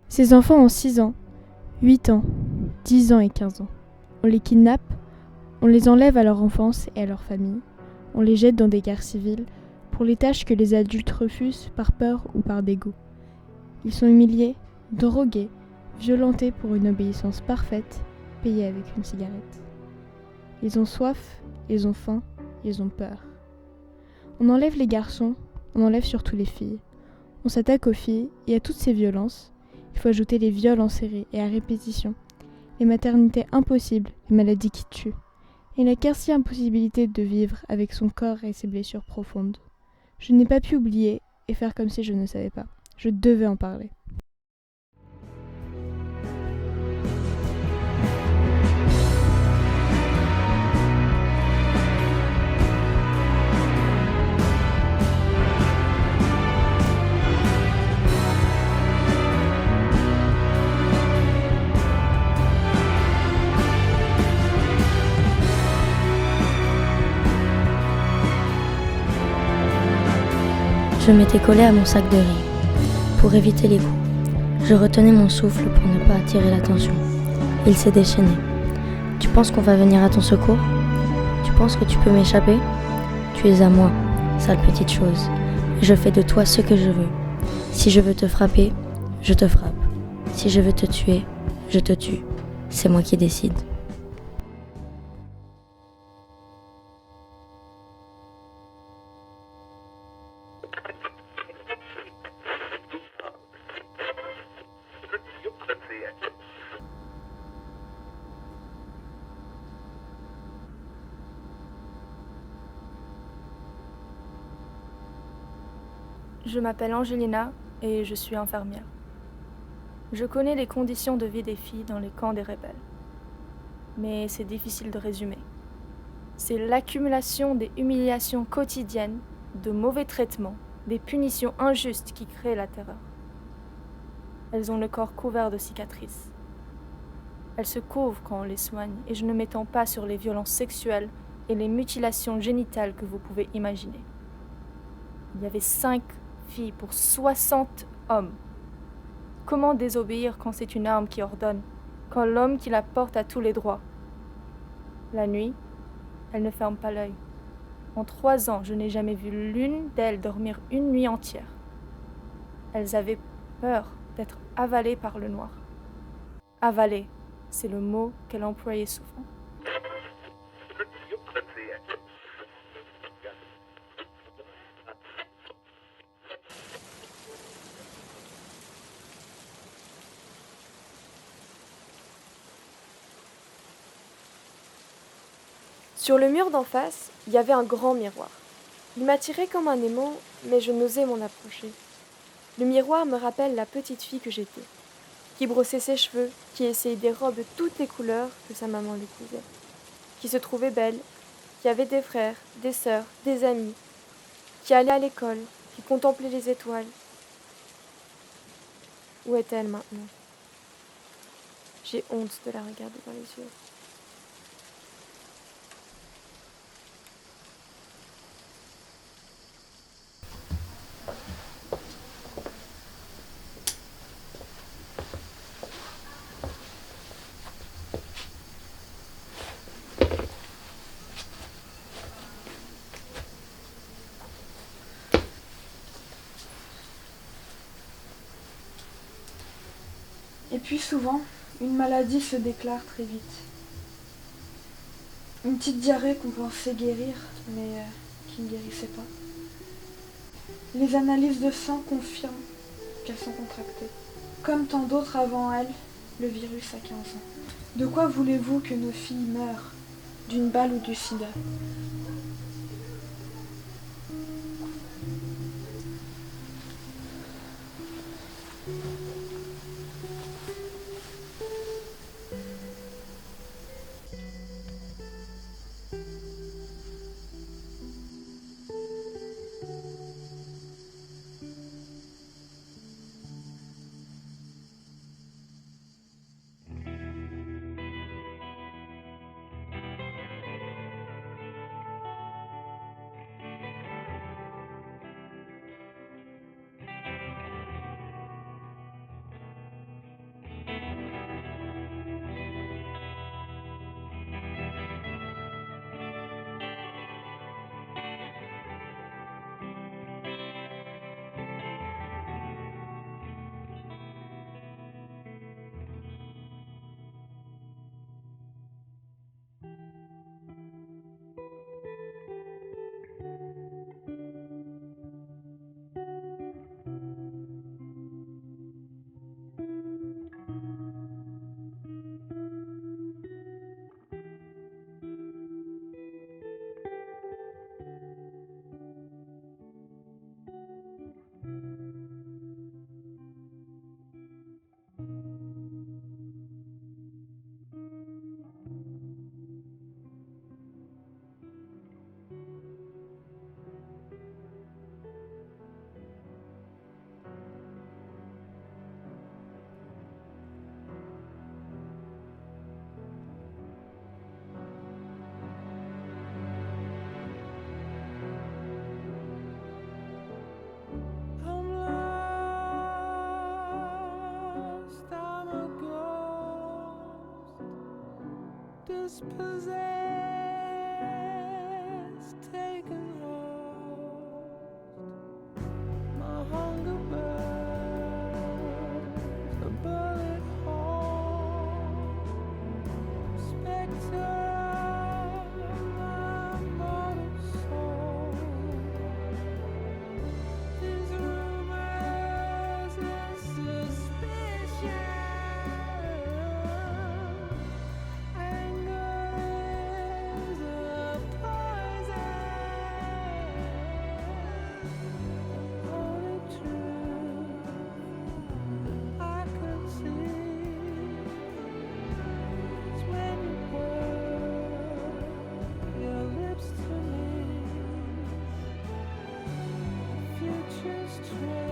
Ces enfants ont 6 ans, 8 ans, 10 ans et 15 ans. On les kidnappe, on les enlève à leur enfance et à leur famille. On les jette dans des guerres civiles pour les tâches que les adultes refusent par peur ou par dégoût. Ils sont humiliés, drogués, violentés pour une obéissance parfaite, payée avec une cigarette. Ils ont soif, ils ont faim, ils ont peur. On enlève les garçons, on enlève surtout les filles. On s'attaque aux filles et à toutes ces violences, il faut ajouter les viols en série et à répétition, les maternités impossibles, les maladies qui tuent, et la quasi-impossibilité de vivre avec son corps et ses blessures profondes. Je n'ai pas pu oublier et faire comme si je ne savais pas. Je devais en parler. Je m'étais collée à mon sac de riz pour éviter les coups. Je retenais mon souffle pour ne pas attirer l'attention. Il s'est déchaîné. Tu penses qu'on va venir à ton secours ? Tu penses que tu peux m'échapper ? Tu es à moi, sale petite chose. Et je fais de toi ce que je veux. Si je veux te frapper, je te frappe. Si je veux te tuer, je te tue. C'est moi qui décide. Je m'appelle Angelina et je suis infirmière. Je connais les conditions de vie des filles dans les camps des rebelles. Mais c'est difficile de résumer. C'est l'accumulation des humiliations quotidiennes, de mauvais traitements, des punitions injustes qui créent la terreur. Elles ont le corps couvert de cicatrices. Elles se couvrent quand on les soigne et je ne m'étends pas sur les violences sexuelles et les mutilations génitales que vous pouvez imaginer. Il y avait 5 filles pour 60 hommes. Comment désobéir quand c'est une arme qui ordonne, quand l'homme qui la porte a tous les droits ? La nuit, elle ne ferme pas l'œil. En 3 ans, je n'ai jamais vu l'une d'elles dormir une nuit entière. Elles avaient peur d'être avalées par le noir. Avalées, c'est le mot qu'elle employait souvent. Sur le mur d'en face, il y avait un grand miroir. Il m'attirait comme un aimant, mais je n'osais m'en approcher. Le miroir me rappelle la petite fille que j'étais, qui brossait ses cheveux, qui essayait des robes de toutes les couleurs que sa maman lui cousait, qui se trouvait belle, qui avait des frères, des sœurs, des amis, qui allait à l'école, qui contemplait les étoiles. Où est-elle maintenant ? J'ai honte de la regarder dans les yeux. Et puis souvent, une maladie se déclare très vite. Une petite diarrhée qu'on pensait guérir, mais qui ne guérissait pas. Les analyses de sang confirment qu'elles sont contractées. Comme tant d'autres avant elles, le virus a 15 ans. De quoi voulez-vous que nos filles meurent ? D'une balle ou du sida ? was possessed, taken hold. My hunger burns, a bullet hole. Spectre of my mortal soul. These rumors and suspicion. Future's true.